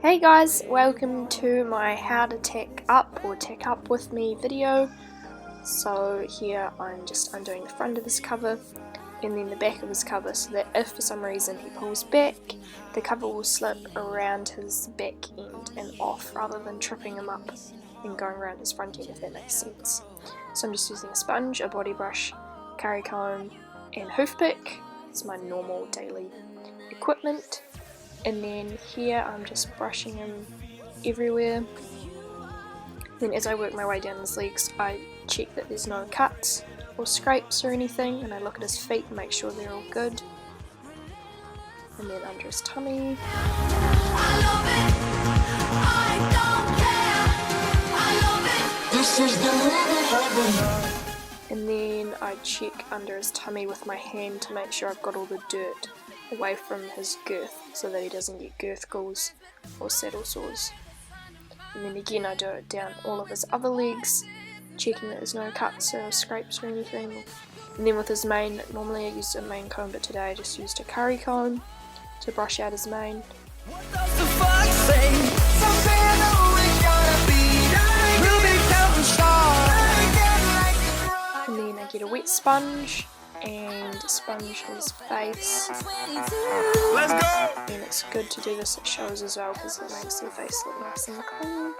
Hey guys, welcome to my how to tack up or tack up with me video. So here I'm just undoing the front of his cover and then the back of his cover so that if for some reason he pulls back, the cover will slip around his back end and off rather than tripping him up and going around his front end, if that makes sense. So I'm just using a sponge, a body brush, curry comb and hoof pick. It's my normal daily equipment. And then here I'm just brushing him everywhere. Then as I work my way down his legs, I check that there's no cuts or scrapes or anything, and I look at his feet and make sure they're all good. And then under his tummy. And then I check under his tummy with my hand to make sure I've got all the dirt away from his girth so that he doesn't get girth gulls or saddle sores. And then again I do it down all of his other legs, checking that there's no cuts or scrapes or anything. And then with his mane, normally I used a mane comb, but today I just used a curry comb to brush out his mane. And then I get a wet sponge and sponge his face. Let's go! And it's good to do this at shows as well because it makes their face look nice and clean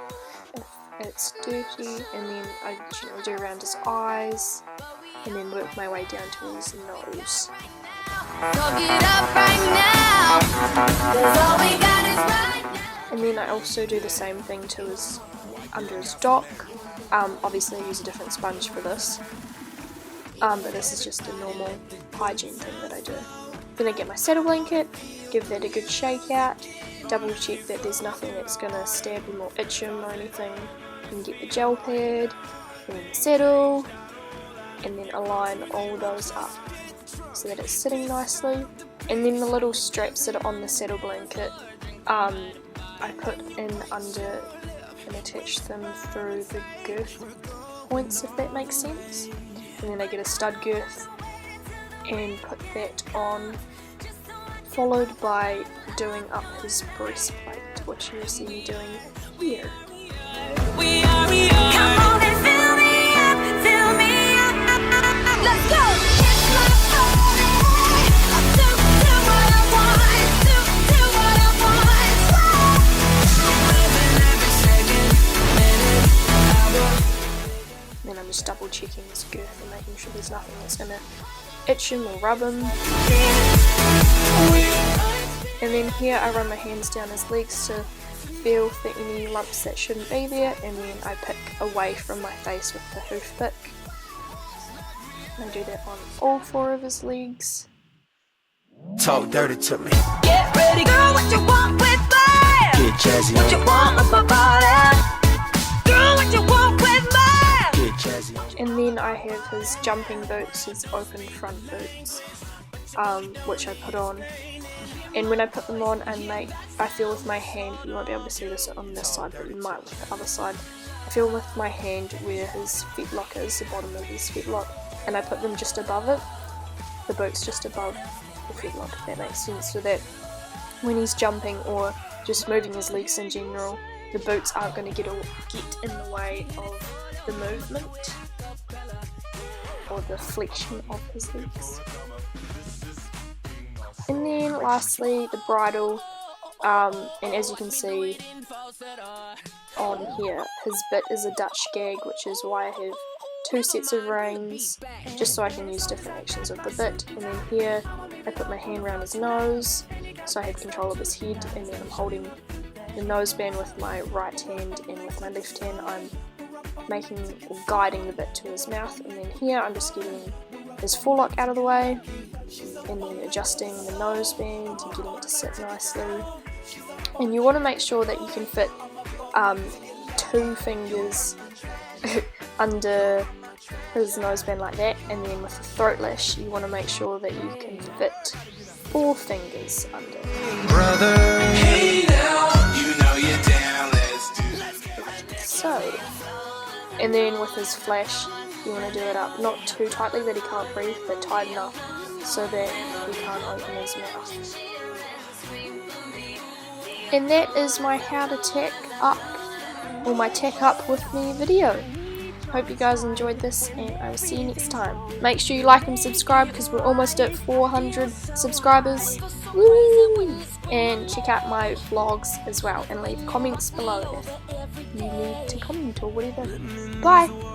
if it's dirty. And then I generally do around his eyes and then work my way down to his nose. And then I also do the same thing to his under his dock. Obviously I use a different sponge for this. But this is just a normal hygiene thing that I do. Then I get my saddle blanket, give that a good shake out, double check that there's nothing that's going to stab him or itch him or anything, and get the gel pad, and then the saddle, and then align all those up so that it's sitting nicely. And then the little straps that are on the saddle blanket, I put in under and attach them through the girth points, if that makes sense. And then I get a stud girth and put that on, followed by doing up his breastplate, which you'll see me doing here. Come on and fill me up, let's go! Then I'm just double checking his girth and making sure there's nothing that's going to itch him or rub him. And then here I run my hands down his legs to feel for any lumps that shouldn't be there, and then I pick away from my face with the hoof pick. And I do that on all four of his legs. Talk dirty to me. Get ready, girl, what you want with me? Get jazzy What you on. want with my body? Girl, what you want with me? Get jazzy on. And then I have his jumping boots, his open front boots, which I put on. And when I put them on, I feel with my hand, you won't be able to see this on this side, but you might with the other side. I feel with my hand where his fetlock is, the bottom of his fetlock, and I put them just above it, the boots just above the fetlock, if that makes sense, so that when he's jumping or just moving his legs in general, the boots aren't going to get in the way of the movement or the flexion of his legs. And then lastly the bridle, and as you can see on here, his bit is a Dutch gag, which is why I have two sets of reins, just so I can use different actions of the bit. And then here I put my hand around his nose so I have control of his head, and then I'm holding the noseband with my right hand, and with my left hand I'm making or guiding the bit to his mouth. And then here I'm just getting his forelock out of the way and then adjusting the noseband and getting it to sit nicely. And you want to make sure that you can fit 2 fingers under his noseband like that, and then with the throat lash you want to make sure that you can fit 4 fingers under. Brother, hey now, you know you're down, let's do Like so. And then with his flash, you want to do it up not too tightly that he can't breathe, but tight enough so that he can't open his mouth. And that is my how to tack up, or my tack up with me video. Hope you guys enjoyed this, and I will see you next time. Make sure you like and subscribe because we're almost at 400 subscribers. Woo! And check out my vlogs as well, and leave comments below if you need to comment or whatever. Bye!